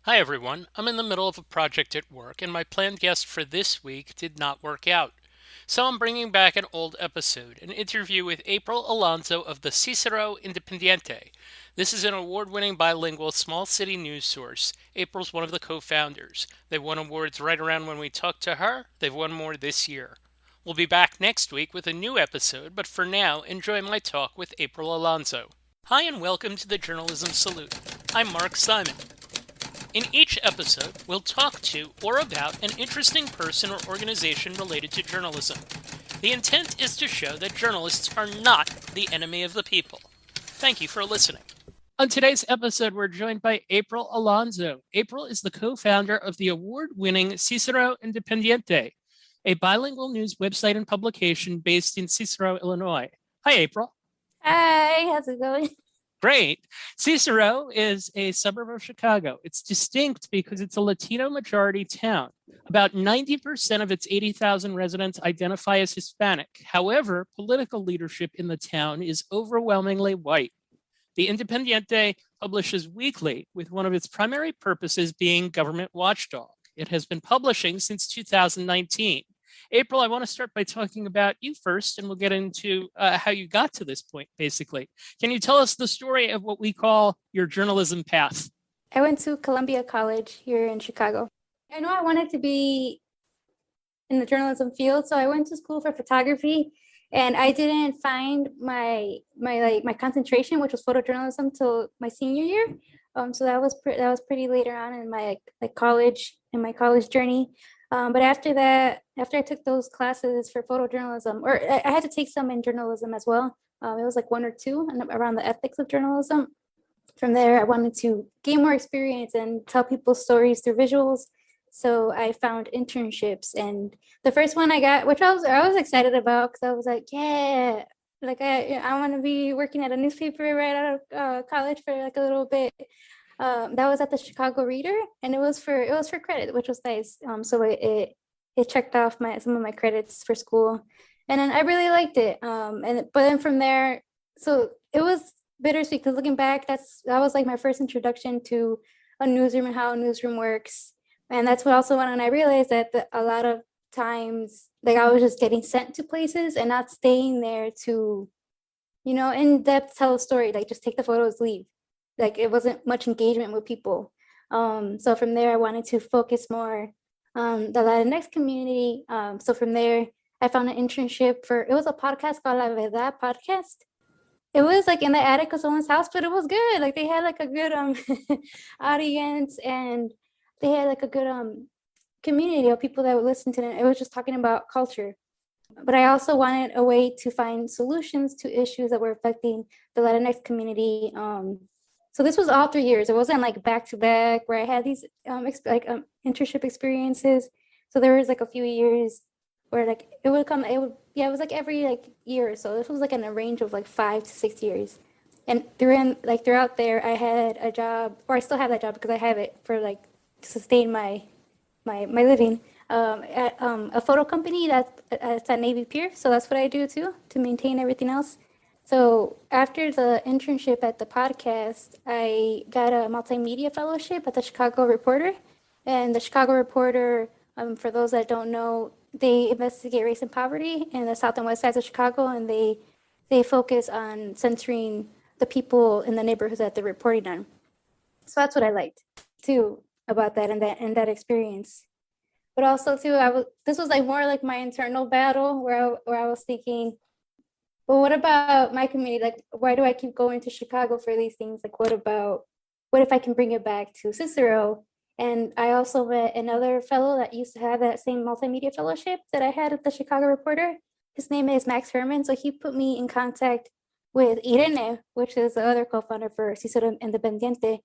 Hi everyone. I'm in the middle of a project at work, and my planned guest for this week did not work out. So I'm bringing back an old episode, an interview with April Alonso of the Cicero Independiente. This is an award winning bilingual small city news source. April's one of the co founders. They won awards right around when we talked to her. They've won more this year. We'll be back next week with a new episode, but for now, enjoy my talk with April Alonso. Hi, and welcome to the Journalism Salute. I'm Mark Simon. In each episode, we'll talk to or about an interesting person or organization related to journalism. The intent is to show that journalists are not the enemy of the people. Thank you for listening. On today's episode, we're joined by April Alonso. April is the co-founder of the award-winning Cicero Independiente, a bilingual news website and publication based in Cicero, Illinois. Hi, April. Hi, how's it going? Great. Cicero is a suburb of Chicago. It's distinct because it's a Latino majority town. About 90% of its 80,000 residents identify as Hispanic. However, political leadership in the town is overwhelmingly white. The Independiente publishes weekly, with one of its primary purposes being government watchdog. It has been publishing since 2019. April, I want to start by talking about you first, and we'll get into how you got to this point, basically. Can you tell us the story of what we call your journalism path? I went to Columbia College here in Chicago. I know I wanted to be in the journalism field, so I went to school for photography, and I didn't find my concentration, which was photojournalism, till my senior year. So that was pretty later on in my college journey. But after that, after I took those classes for photojournalism, or I had to take some in journalism as well. It was like one or two around the ethics of journalism. From there, I wanted to gain more experience and tell people stories through visuals. So I found internships, and the first one I got, which I was excited about, because I was like, yeah, like I want to be working at a newspaper right out of college for like a little bit. That was at the Chicago Reader, and it was for credit, which was nice. So it checked off some of my credits for school, and then I really liked it. But then from there, so it was bittersweet, because looking back, that was like my first introduction to a newsroom and how a newsroom works, and that's what also went on. I realized that a lot of times, like, I was just getting sent to places and not staying there to, in depth tell a story. Like, just take the photos, leave. Like, it wasn't much engagement with people. So from there, I wanted to focus more on the Latinx community. So from there, I found an internship it was a podcast called La Verdad podcast. It was like in the attic of someone's house, but it was good. Like, they had like a good audience, and they had like a good community of people that would listen to them. It was just talking about culture. But I also wanted a way to find solutions to issues that were affecting the Latinx community. So this was all 3 years. It wasn't like back to back where I had these internship experiences. So there was like a few years where like it would come. It was like every like year or so. This was like in a range of like 5 to 6 years. And throughout there, I had a job, or I still have that job because I have it for like to sustain my living, at a photo company that's at Navy Pier. So that's what I do too, to maintain everything else. So after the internship at the podcast, I got a multimedia fellowship at the Chicago Reporter. And the Chicago Reporter, for those that don't know, they investigate race and poverty in the south and west sides of Chicago, and they focus on centering the people in the neighborhoods that they're reporting on. So that's what I liked too about that experience. But also too, this was like more like my internal battle, where I was thinking, well, what about my community? Like, why do I keep going to Chicago for these things? Like, what if I can bring it back to Cicero? And I also met another fellow that used to have that same multimedia fellowship that I had at the Chicago Reporter. His name is Max Herman. So he put me in contact with Irene, which is the other co-founder for Cicero Independiente,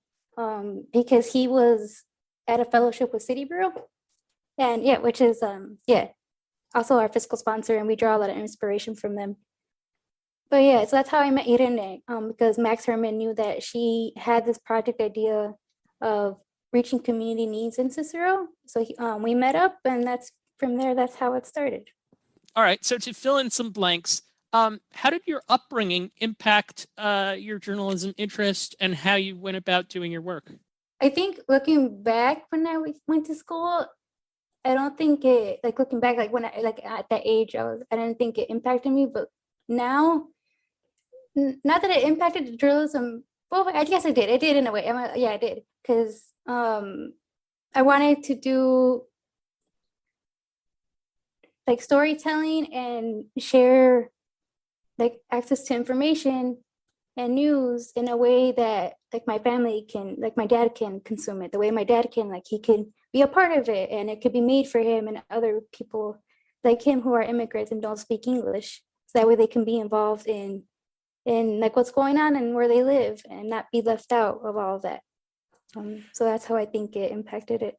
because he was at a fellowship with City Bureau. And yeah, which is also our fiscal sponsor, and we draw a lot of inspiration from them. But yeah, so that's how I met Irene, because Max Herman knew that she had this project idea of reaching community needs in Cicero. So we met up, and that's how it started. All right. So to fill in some blanks, how did your upbringing impact your journalism interest and how you went about doing your work? I think looking back when I went to school, I don't think it, like looking back, like when I, like at that age, I didn't think it impacted me, but now, not that it impacted the journalism. Well, I guess it did. It did in a way. Yeah, it did. Because I wanted to do like storytelling and share like access to information and news in a way that like my family can, like my dad can consume it the way my dad can, like he can be a part of it and it could be made for him and other people like him who are immigrants and don't speak English. So that way they can be involved in like what's going on and where they live and not be left out of all of that. So that's how I think it impacted it.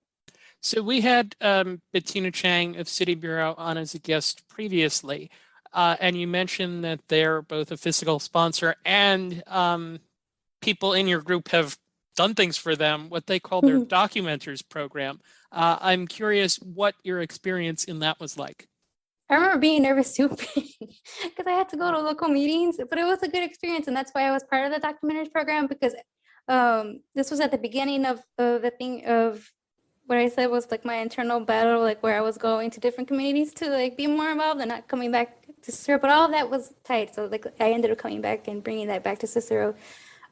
So we had Bettina Chang of City Bureau on as a guest previously, and you mentioned that they're both a physical sponsor and people in your group have done things for them, what they call their Mhm. documenters program. I'm curious what your experience in that was like. I remember being nervous too because I had to go to local meetings, but it was a good experience, and that's why I was part of the documentaries program because this was at the beginning of the thing of what I said was like my internal battle, like where I was going to different communities to like be more involved and not coming back to Cicero, but all of that was tight. So like I ended up coming back and bringing that back to Cicero.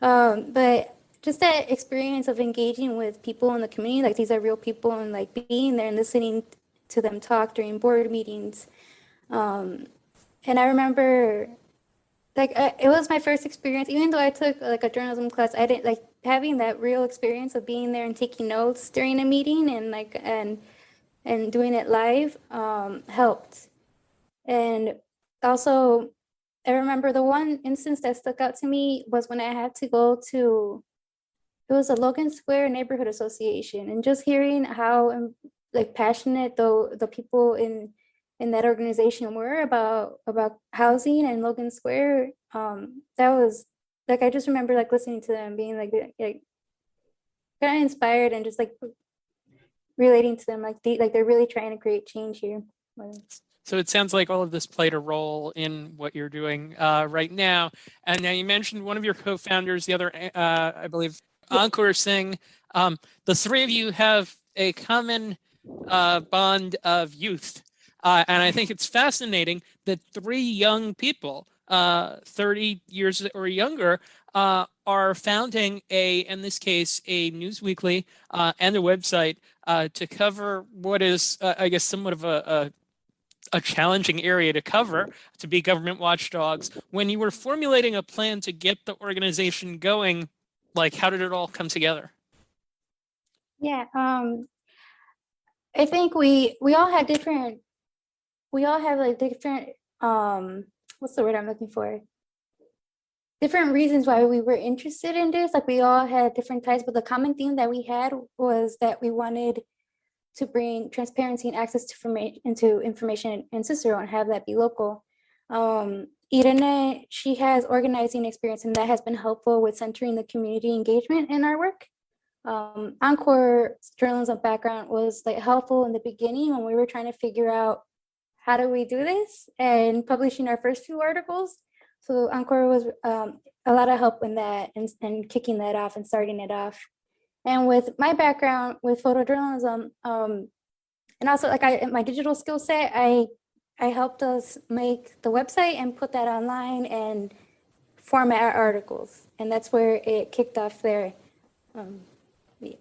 But just that experience of engaging with people in the community, like these are real people, and like being there and listening to them talk during board meetings. And I remember like it was my first experience, even though I took like a journalism class, I didn't like having that real experience of being there and taking notes during a meeting and like and doing it live helped. And also I remember the one instance that stuck out to me was when I had to go to, it was a Logan Square neighborhood association, and just hearing how like passionate the people in that organization were about housing and Logan Square. That was like I just remember like listening to them being like kind of inspired and just like relating to them like they're really trying to create change here. So it sounds like all of this played a role in what you're doing right now. And now you mentioned one of your co-founders, the other, I believe, Yeah. Ankur Singh. The three of you have a common bond of youth. And I think it's fascinating that three young people, 30 years or younger, are founding in this case, a news weekly and a website to cover what is, I guess, somewhat of a challenging area to cover to be government watchdogs. When you were formulating a plan to get the organization going, like how did it all come together? Yeah, I think we all had different, we all have like different what's the word I'm looking for? Different reasons why we were interested in this. Like we all had different types, but the common theme that we had was that we wanted to bring transparency and access to information in Cicero and have that be local. Irene, she has organizing experience, and that has been helpful with centering the community engagement in our work. Encore's journalism background was like helpful in the beginning when we were trying to figure out how do we do this and publishing our first few articles. So Encore was a lot of help in that and kicking that off and starting it off. And with my background with photojournalism, and also like my digital skill set, I helped us make the website and put that online and format our articles. And that's where it kicked off there. Yeah.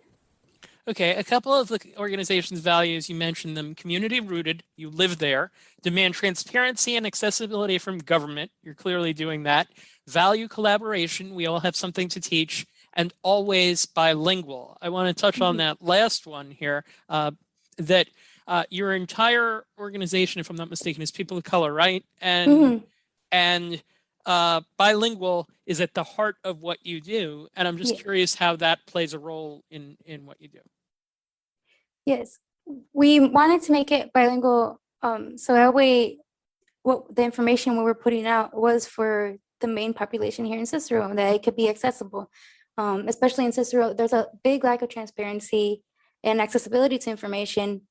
Okay, a couple of the organization's values, you mentioned them: community rooted, you live there; demand transparency and accessibility from government, you're clearly doing that; value collaboration, we all have something to teach; and always bilingual. I want to touch on Mhm. that last one here, that your entire organization, if I'm not mistaken, is people of color, right? Mhm. And bilingual is at the heart of what you do. And I'm just Yeah. curious how that plays a role in what you do. Yes. We wanted to make it bilingual, so that way what the information we were putting out was for the main population here in Cicero, that it could be accessible. Especially in Cicero, there's a big lack of transparency and accessibility to information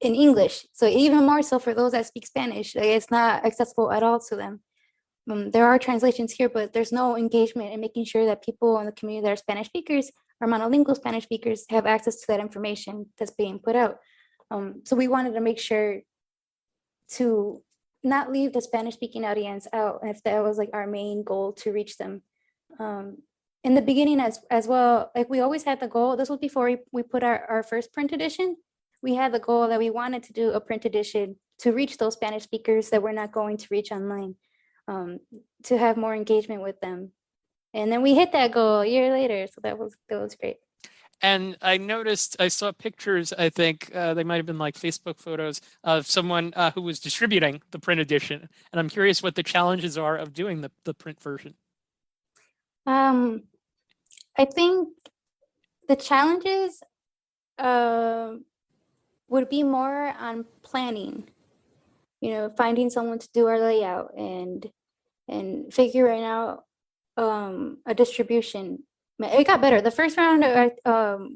in English. So even more so for those that speak Spanish, like, it's not accessible at all to them. There are translations here, but there's no engagement in making sure that people in the community that are Spanish speakers our monolingual Spanish speakers have access to that information that's being put out. So we wanted to make sure to not leave the Spanish speaking audience out, if that was like our main goal, to reach them. In the beginning as well, like we always had the goal, this was before we put our first print edition, we had the goal that we wanted to do a print edition to reach those Spanish speakers that we're not going to reach online, to have more engagement with them. And then we hit that goal a year later, so that was great. And I noticed, I saw pictures, I think they might have been like Facebook photos of someone who was distributing the print edition. And I'm curious what the challenges are of doing the print version. I think the challenges would be more on planning, finding someone to do our layout and figuring out a distribution. It got better. The first round,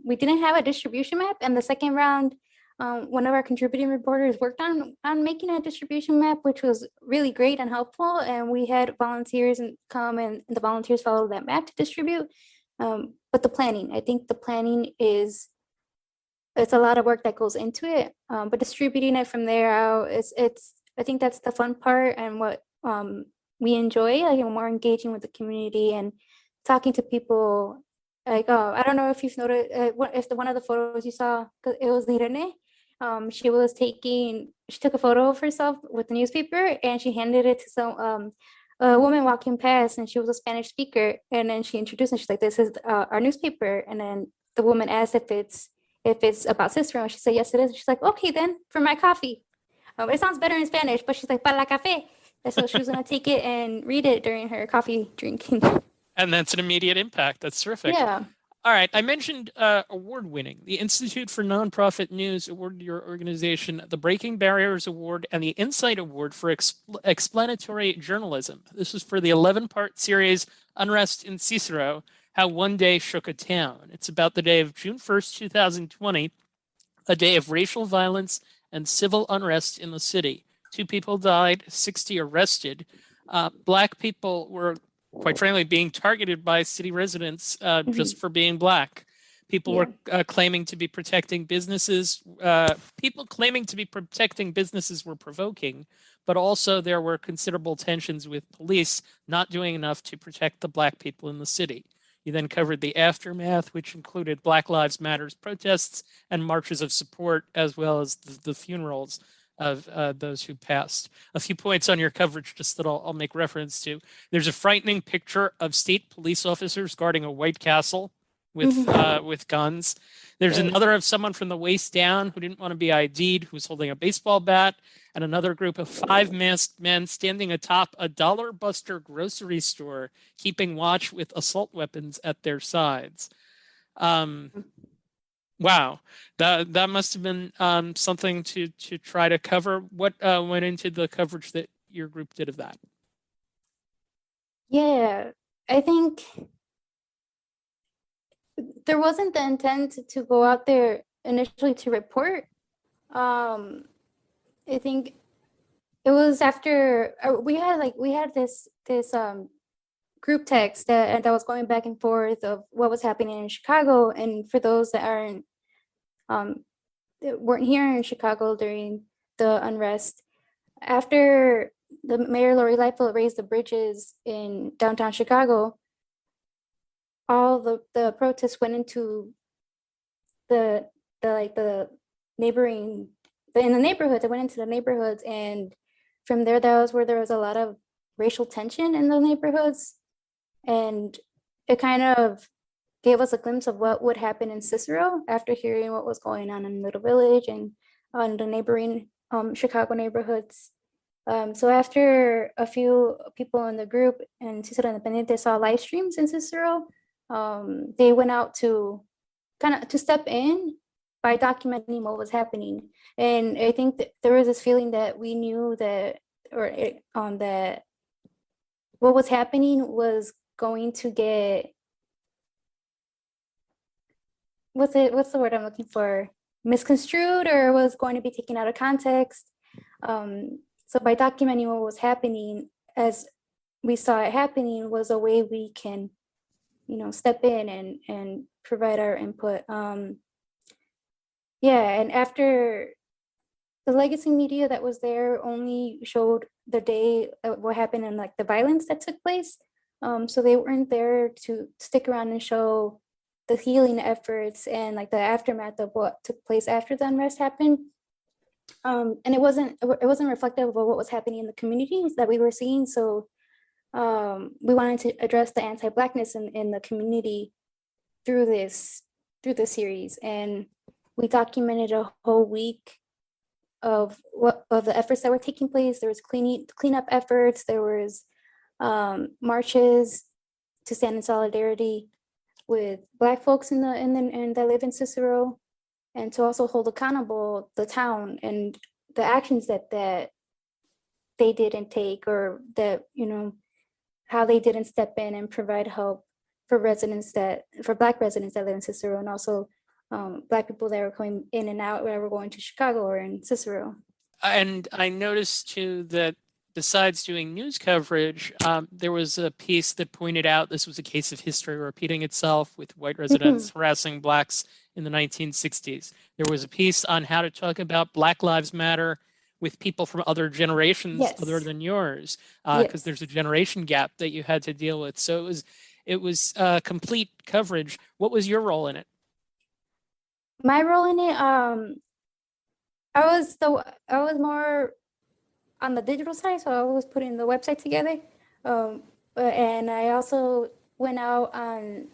we didn't have a distribution map, and the second round, one of our contributing reporters worked on making a distribution map, which was really great and helpful. And we had volunteers come, and the volunteers followed that map to distribute. But the planning, I think the planning it's a lot of work that goes into it. But distributing it from there out, I think that's the fun part, and what we enjoy, like more engaging with the community and talking to people. Like, I don't know if you've noticed, if one of the photos you saw, because it was Irene. She took a photo of herself with the newspaper, and she handed it to some a woman walking past, and she was a Spanish speaker. And then she introduced, and she's like, "This is our newspaper." And then the woman asked if it's about Cicero, and she said, "Yes, it is." And she's like, "Okay, then, for my coffee." It sounds better in Spanish, but she's like, "Para la café." And so she was gonna take it and read it during her coffee drinking. And that's an immediate impact. That's terrific. Yeah. All right. I mentioned award winning. The Institute for Nonprofit News awarded your organization the Breaking Barriers Award and the Insight Award for explanatory journalism. This was for the 11-part series Unrest in Cicero, How One Day Shook a Town. It's about the day of June 1st, 2020, a day of racial violence and civil unrest in the city. 2 people died, 60 arrested. Black people were, quite frankly, being targeted by city residents just for being Black. People were claiming to be protecting businesses. People claiming to be protecting businesses were provoking, but also there were considerable tensions with police not doing enough to protect the Black people in the city. You then covered the aftermath, which included Black Lives Matters protests and marches of support, as well as the funerals of those who passed. A few points on your coverage just that I'll make reference to. There's a frightening picture of state police officers guarding a White Castle with guns. There's another of someone from the waist down who didn't want to be ID'd, who was holding a baseball bat, and another group of 5 masked men standing atop a Dollar Buster grocery store, keeping watch with assault weapons at their sides. Wow, that must have been something to try to cover. What went into the coverage that your group did of that? Yeah, I think there wasn't the intent to go out there initially to report. I think it was after we had this group text that was going back and forth of what was happening in Chicago. And for those that weren't here in Chicago during the unrest, after the Mayor Lori Lightfoot raised the bridges in downtown Chicago, all the protests went into the neighboring, in the neighborhoods. It went into the neighborhoods, and from there, that was where there was a lot of racial tension in the neighborhoods, and it kind of gave us a glimpse of what would happen in Cicero after hearing what was going on in Little Village and on the neighboring Chicago neighborhoods. So after a few people in the group and Cicero Independiente saw live streams in Cicero, they went out to step in by documenting what was happening. And I think that there was this feeling that we knew that, that what was happening was going to get, what's the word I'm looking for? Misconstrued, or was going to be taken out of context. So by documenting what was happening as we saw it happening was a way we can, step in and provide our input. Yeah, and after the legacy media that was there only showed the day what happened and like the violence that took place. So they weren't there to stick around and show the healing efforts and like the aftermath of what took place after the unrest happened. And it wasn't reflective of what was happening in the communities that we were seeing. So we wanted to address the anti-Blackness in the community through this series, and we documented a whole week of the efforts that were taking place. There was cleanup efforts. There was marches to stand in solidarity with Black folks in that live in Cicero, and to also hold accountable the town and the actions that they didn't take, or that how they didn't step in and provide help for Black residents that live in Cicero, and also Black people that were coming in and out, whether we're going to Chicago or in Cicero. And I noticed too that besides doing news coverage, there was a piece that pointed out this was a case of history repeating itself with white residents harassing Blacks in the 1960s. There was a piece on how to talk about Black Lives Matter with people from other generations other than yours, because there's a generation gap that you had to deal with. So it was complete coverage. What was your role in it? My role in it, I was more on the digital side, so I was putting the website together. And I also went out on,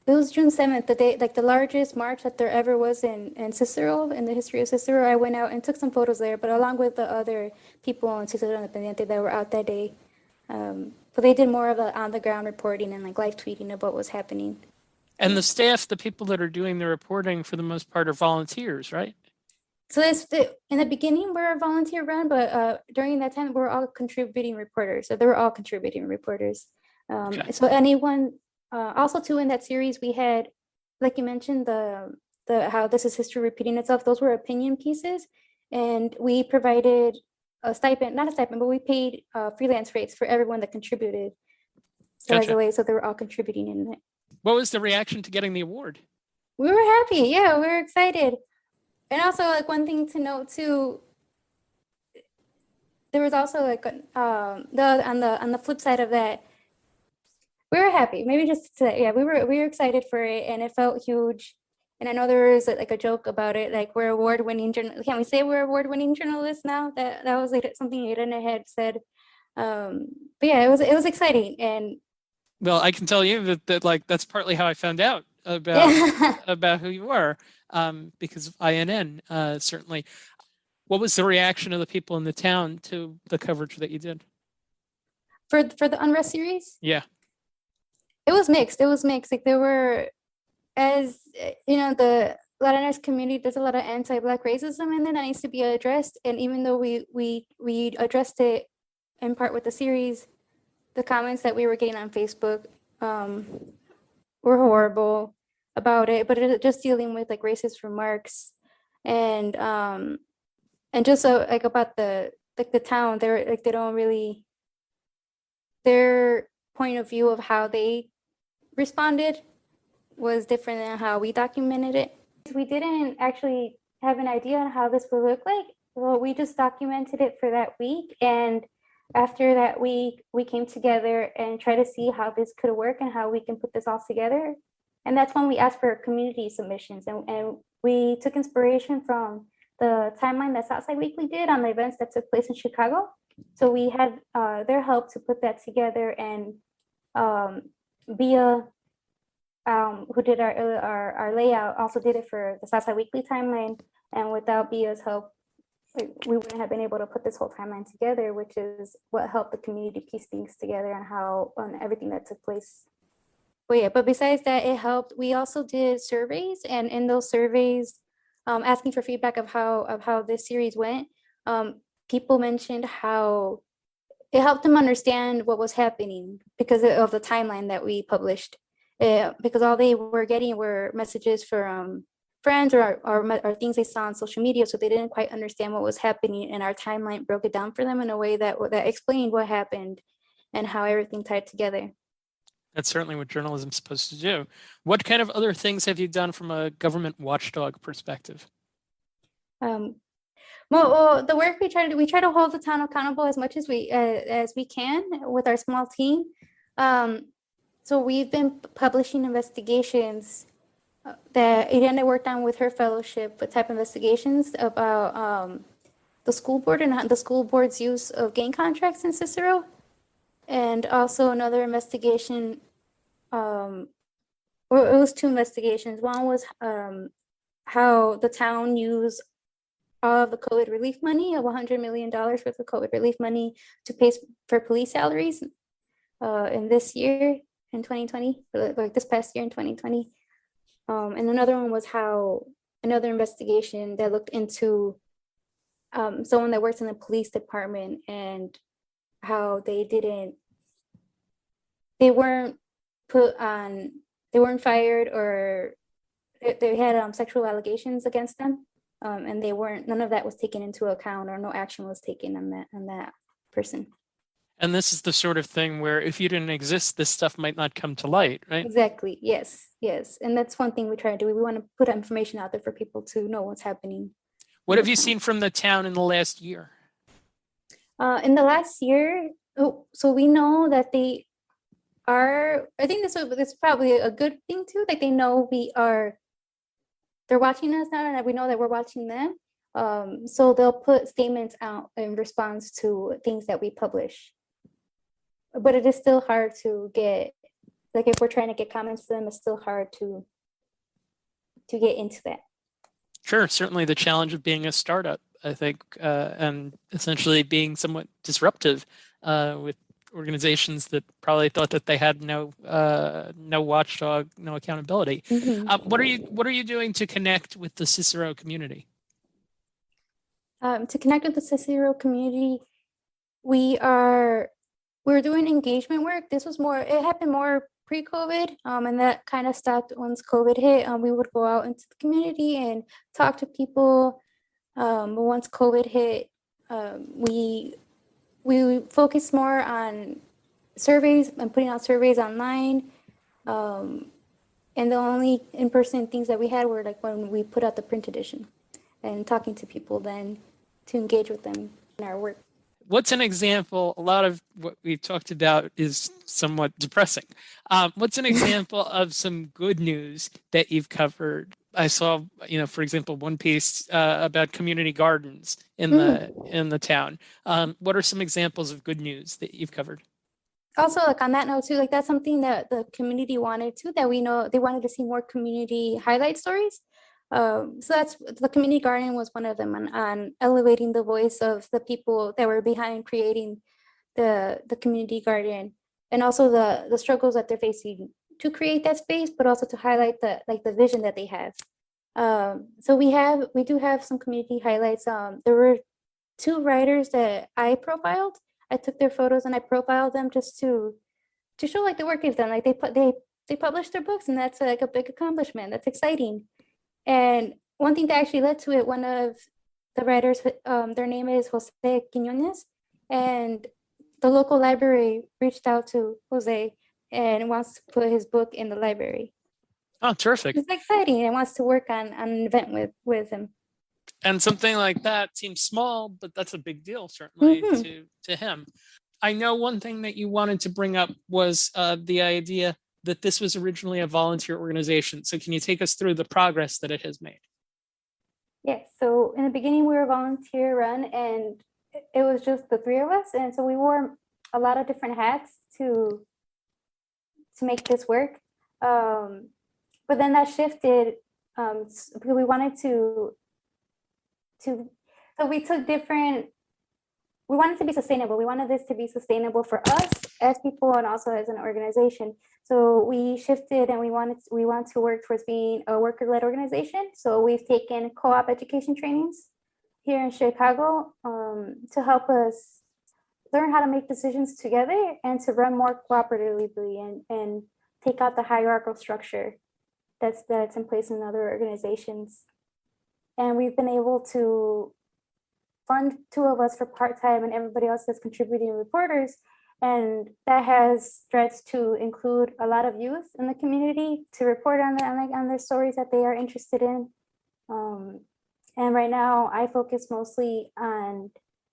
it was June 7th, the day, like the largest march that there ever was in Cicero, in the history of Cicero. I went out and took some photos there, but along with the other people in Cicero Independiente that were out that day. But they did more of the on the ground reporting and like live tweeting about what was happening. And the staff, the people that are doing the reporting for the most part are volunteers, right? So in the beginning, we're a volunteer run, but during that time, we're all contributing reporters. So they were all contributing reporters. Okay. So anyone, also too, in that series, we had, like you mentioned, the how this is history repeating itself. Those were opinion pieces, and we provided a stipend, not a stipend, but we paid freelance rates for everyone that contributed. So as Gotcha. a way, so they were all contributing in it. What was the reaction to getting the award? We were happy. Yeah, we were excited. And also, like, one thing to note too, there was also like on the flip side of that, we were happy. Maybe just to say, yeah, we were excited for it, and it felt huge. And I know there was like a joke about it, like we're award-winning journalists. Can we say we're award-winning journalists now? That was like something Irene had said. But yeah, it was exciting. And well, I can tell you that like that's partly how I found out about who you are, because of INN, certainly. What was the reaction of the people in the town to the coverage that you did? For the Unrest series? Yeah. It was mixed. It was mixed. Like there were, as the Latinx community, there's a lot of anti-Black racism in there that needs to be addressed. And even though we addressed it in part with the series, the comments that we were getting on Facebook were horrible about it. But it just dealing with like racist remarks and just like about the town, they're like they don't really, their point of view of how they responded was different than how we documented it. We didn't actually have an idea on how this would look like. Well, we just documented it for that week, and after that week, we came together and tried to see how this could work and how we can put this all together. And that's when we asked for community submissions, and we took inspiration from the timeline that Southside Weekly did on the events that took place in Chicago. So we had their help to put that together, and Bia, who did our layout, also did it for the Southside Weekly timeline. And without Bia's help, we wouldn't have been able to put this whole timeline together, which is what helped the community piece things together and how on everything that took place. But besides that, it helped. We also did surveys, and in those surveys, asking for feedback of how this series went. People mentioned how it helped them understand what was happening because of the timeline that we published. Because all they were getting were messages from friends or things they saw on social media, so they didn't quite understand what was happening. And our timeline broke it down for them in a way that explained what happened and how everything tied together. That's certainly what journalism's supposed to do. What kind of other things have you done from a government watchdog perspective? Um, well, the work we try to hold the town accountable as we can with our small team. Um, so we've been publishing investigations that Irene worked on with her fellowship, with type investigations about the school board and the school board's use of gang contracts in Cicero, and also another investigation. Well, it was two investigations. One was how the town used all of the COVID relief money of $100 million worth of COVID relief money to pay for police salaries in this year in 2020, like this past year in 2020. And another one was how another investigation that looked into someone that works in the police department and how they weren't put on, they weren't fired, or they had sexual allegations against them, and none of that was taken into account, or no action was taken on that person. And this is the sort of thing where if you didn't exist, this stuff might not come to light, right? Exactly. Yes. Yes. And that's one thing we try to do. We want to put information out there for people to know what's happening. What have you seen from the town in the last year? In the last year, so we know that they are, I think this is probably a good thing too. Like they know they're watching us now, and we know that we're watching them. So they'll put statements out in response to things that we publish. But it is still hard to get, like if we're trying to get comments to them, it's still hard to get into that. Sure, certainly the challenge of being a startup, I think, and essentially being somewhat disruptive with organizations that probably thought that they had no watchdog, no accountability. What are you doing to connect with the Cicero community? To connect with the Cicero community, we're doing engagement work. It happened more pre-COVID, and that kind of stopped once COVID hit. We would go out into the community and talk to people. But once COVID hit, we focused more on surveys and putting out surveys online. And the only in-person things that we had were like when we put out the print edition and talking to people then to engage with them in our work. What's an example? A lot of what we've talked about is somewhat depressing. What's an example of some good news that you've covered? I saw, for example, one piece about community gardens in the town. What are some examples of good news that you've covered? Also, like on that note too, like that's something that the community wanted too, that we know they wanted to see more community highlight stories. So that's the community garden was one of them on elevating the voice of the people that were behind creating the community garden, and also the struggles that they're facing to create that space, but also to highlight the vision that they have. So we do have some community highlights. There were two writers that I profiled. I took their photos and I profiled them just to show like the work they've done. Like they published their books, and that's like a big accomplishment. That's exciting. And one thing that actually led to it, one of the writers, their name is Jose Quiñones, and the local library reached out to Jose and wants to put his book in the library. Oh, terrific. It's exciting and wants to work on an event with him. And something like that seems small, but that's a big deal, certainly, to him. I know one thing that you wanted to bring up was the idea that this was originally a volunteer organization. So can you take us through the progress that it has made? Yes. So in the beginning, we were volunteer run, and it was just the three of us. And so we wore a lot of different hats to make this work. But then that shifted because we wanted so we took we wanted to be sustainable. We wanted this to be sustainable for us as people and also as an organization. So we shifted and we want to work towards being a worker-led organization. So we've taken co-op education trainings here in Chicago to help us learn how to make decisions together and to run more cooperatively and take out the hierarchical structure that's in place in other organizations. And we've been able to fund two of us for part-time, and everybody else is contributing reporters. and that has stretched to include a lot of youth in the community to report on their stories that they are interested in. And right now I focus mostly on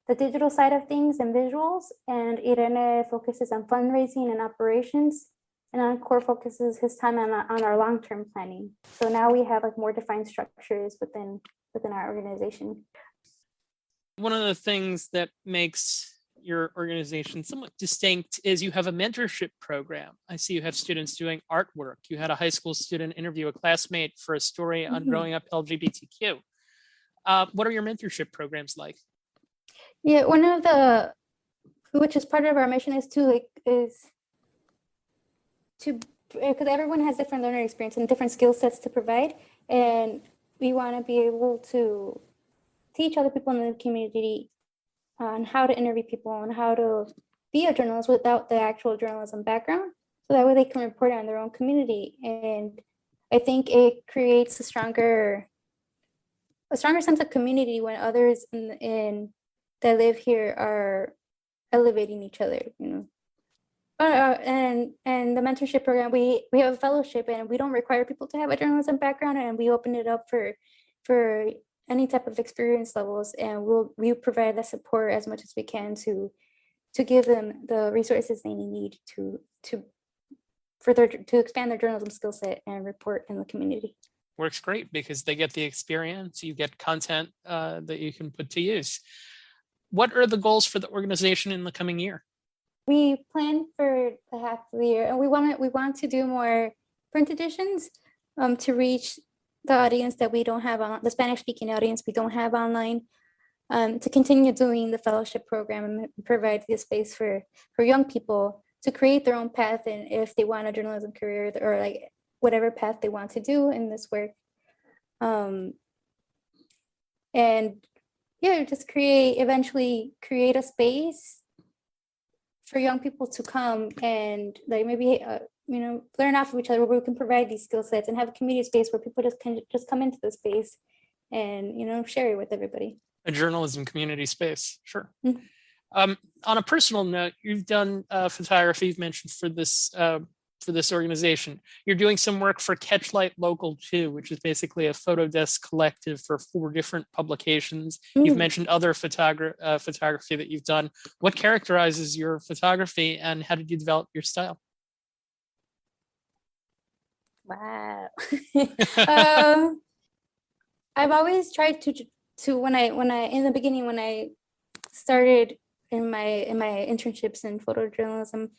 the digital side of things and visuals, and Irene focuses on fundraising and operations, and Encore focuses his time on our long-term planning. So now we have like more defined structures within our organization. One of the things that makes your organization somewhat distinct is you have a mentorship program. I see you have students doing artwork. You had a high school student interview a classmate for a story on growing up LGBTQ. What are your mentorship programs like? Yeah, one of the, which is part of our mission, is to because everyone has different learner experience and different skill sets to provide, and we want to be able to teach other people in the community on how to interview people and how to be a journalist without the actual journalism background, so that way they can report on their own community. And I think it creates a stronger sense of community when others in that live here are elevating each other, you know. And the mentorship program, we have a fellowship, and we don't require people to have a journalism background, and we open it up for any type of experience levels, and we provide the support as much as we can to give them the resources they need to expand their journalism skill set and report in the community. Works great because they get the experience, you get content that you can put to use. What are the goals for the organization in the coming year? We plan for the half of the year, and we want to do more print editions to reach the audience that we don't have on the Spanish speaking audience we don't have online, to continue doing the fellowship program and provide the space for young people to create their own path, and if they want a journalism career or like whatever path they want to do in this work. And yeah, just eventually create a space for young people to come and like maybe learn off of each other, where we can provide these skill sets and have a community space where people can just come into the space and share it with everybody. A journalism community space, sure. Mhm. On a personal note, you've done photography, you've mentioned for this organization. You're doing some work for Catchlight Local 2, which is basically a photo desk collective for 4 different publications. You've mentioned other photography that you've done. What characterizes your photography, and how did you develop your style? Wow. I've always tried to when I in the beginning, when I started in my internships in photojournalism,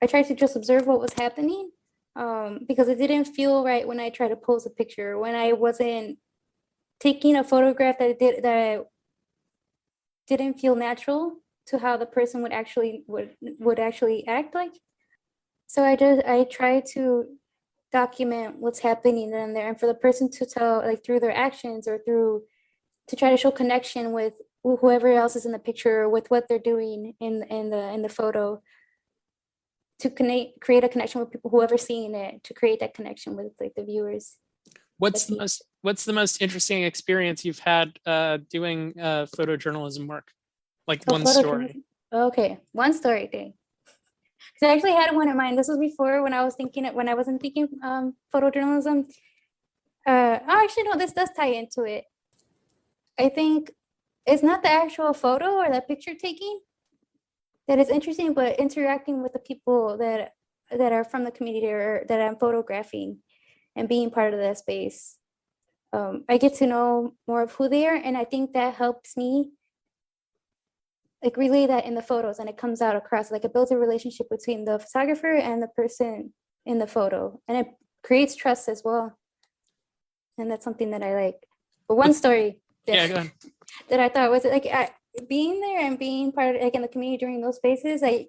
I tried to just observe what was happening, because it didn't feel right when I tried to pose a picture, when I wasn't taking a photograph that didn't feel natural to how the person would actually act like. So I try to document what's happening in there, and for the person to tell, like through their actions or to try to show connection with whoever else is in the picture, or with what they're doing in the photo, to create a connection with people, whoever's seeing it, to create that connection with like the viewers. What's the most interesting experience you've had doing photojournalism work? Like one story. Okay, one story thing. Because I actually had one in mind. This was before when I wasn't thinking photojournalism. Actually, no, this does tie into it. I think it's not the actual photo or the picture taking that is interesting, but interacting with the people that are from the community or that I'm photographing, and being part of that space. I get to know more of who they are, and I think that helps me like relay that in the photos, and it comes out across, like it builds a relationship between the photographer and the person in the photo, and it creates trust as well. And that's something that I like. But one story that I thought was like being there and being part of like in the community during those spaces, I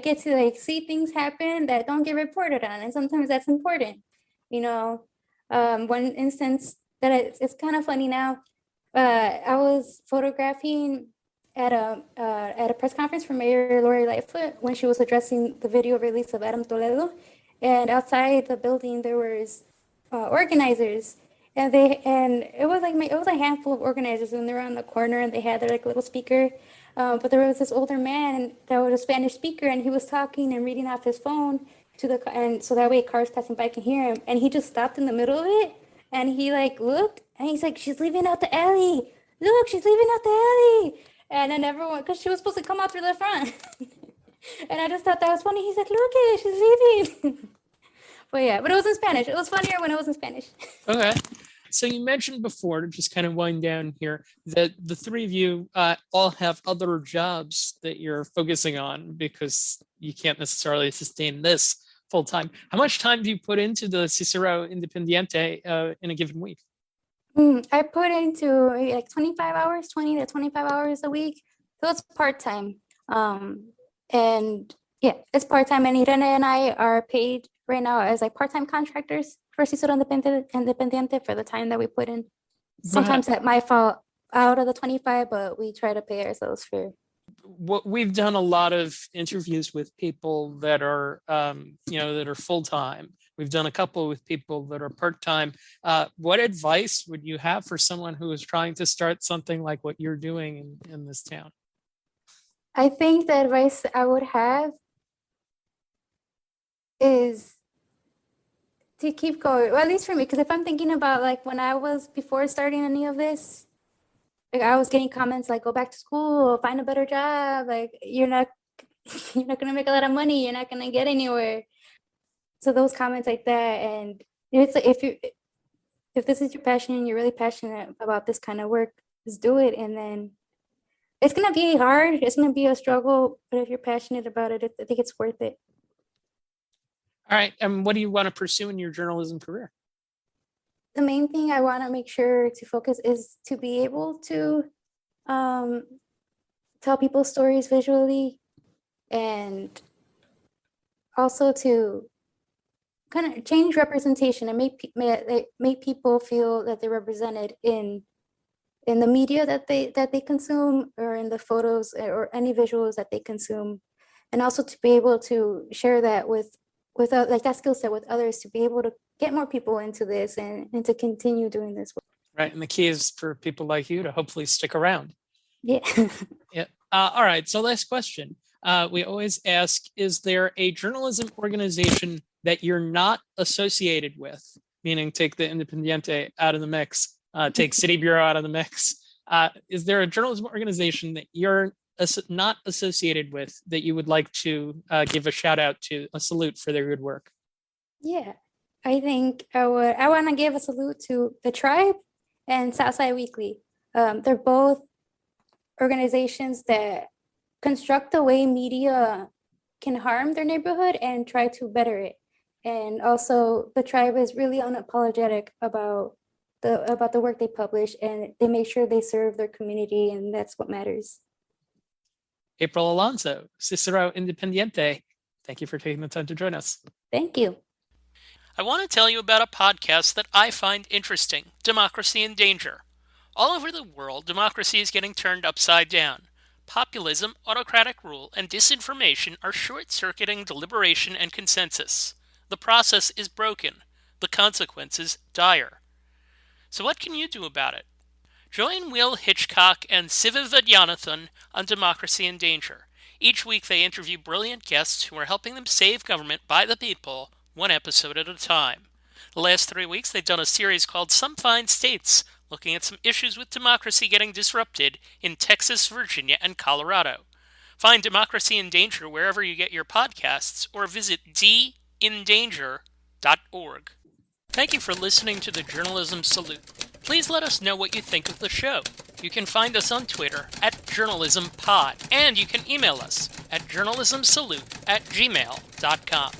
get to like see things happen that don't get reported on, and sometimes that's important. One instance that it's kind of funny now. I was photographing at a press conference for Mayor Lori Lightfoot when she was addressing the video release of Adam Toledo, and outside the building there was organizers, and it was a handful of organizers, and they were on the corner, and they had their like little speaker But there was this older man that was a Spanish speaker, and he was talking and reading off his phone and so that way cars passing by can hear him. And he just stopped in the middle of it, and he like looked, and he's like, "She's leaving out the alley. Look, she's leaving out the alley." And then everyone, because she was supposed to come out through the front, and I just thought that was funny. He's like, "Look at it, she's leaving." But yeah, but it was in Spanish. It was funnier when it was in Spanish. Okay. So you mentioned before, to just kind of wind down here, that the three of you all have other jobs that you're focusing on because you can't necessarily sustain this full time. How much time do you put into the Cicero Independiente in a given week? I put into maybe like 25 hours, 20 to 25 hours a week. So it's part-time. And yeah, it's part-time. And Irene and I are paid right now as like part-time contractors for Cicero Independiente for the time that we put in. Sometimes that might fall out of the 25, but we try to pay ourselves for. What we've done a lot of interviews with people that are, that are full-time. We've done a couple with people that are part-time. What advice would you have for someone who is trying to start something like what you're doing in this town? I think the advice I would have is to keep going, well, at least for me, because if I'm thinking about like when I was before starting any of this, like I was getting comments like, "Go back to school, find a better job, like you're not gonna make a lot of money, you're not gonna get anywhere." So those comments like that, and it's like if this is your passion and you're really passionate about this kind of work, just do it. And then it's gonna be hard, it's gonna be a struggle, but if you're passionate about it, I think it's worth it. All right. And what do you want to pursue in your journalism career? The main thing I want to make sure to focus is to be able to tell people's stories visually, and also to kind of change representation and make people feel that they're represented in the media that they consume, or in the photos or any visuals that they consume, and also to be able to share that with like that skill set with others, to be able to get more people into this and to continue doing this work. Right. And the key is for people like you to hopefully stick around. Yeah. Yeah. All right. So last question. We always ask, is there a journalism organization that you're not associated with? Meaning take the Independiente out of the mix, take City Bureau out of the mix. Is there a journalism organization that you're not associated with that you would like to give a shout out to, a salute for their good work? Yeah, I think I want to give a salute to the Tribe and Southside Weekly. They're both organizations that construct the way media can harm their neighborhood and try to better it. And also the Tribe is really unapologetic about the work they publish, and they make sure they serve their community, and that's what matters. April Alonso, Cicero Independiente, thank you for taking the time to join us. Thank you. I want to tell you about a podcast that I find interesting, Democracy in Danger. All over the world, democracy is getting turned upside down. Populism, autocratic rule, and disinformation are short-circuiting deliberation and consensus. The process is broken. The consequences dire. So what can you do about it? Join Will Hitchcock and Siva Vaidyanathan on Democracy in Danger. Each week they interview brilliant guests who are helping them save government by the people, one episode at a time. The last 3 weeks they've done a series called Some Fine States, looking at some issues with democracy getting disrupted in Texas, Virginia, and Colorado. Find Democracy in Danger wherever you get your podcasts, or visit dindanger.org. Thank you for listening to the Journalism Salute. Please let us know what you think of the show. You can find us on Twitter @JournalismPod, and you can email us at journalismsalute@gmail.com.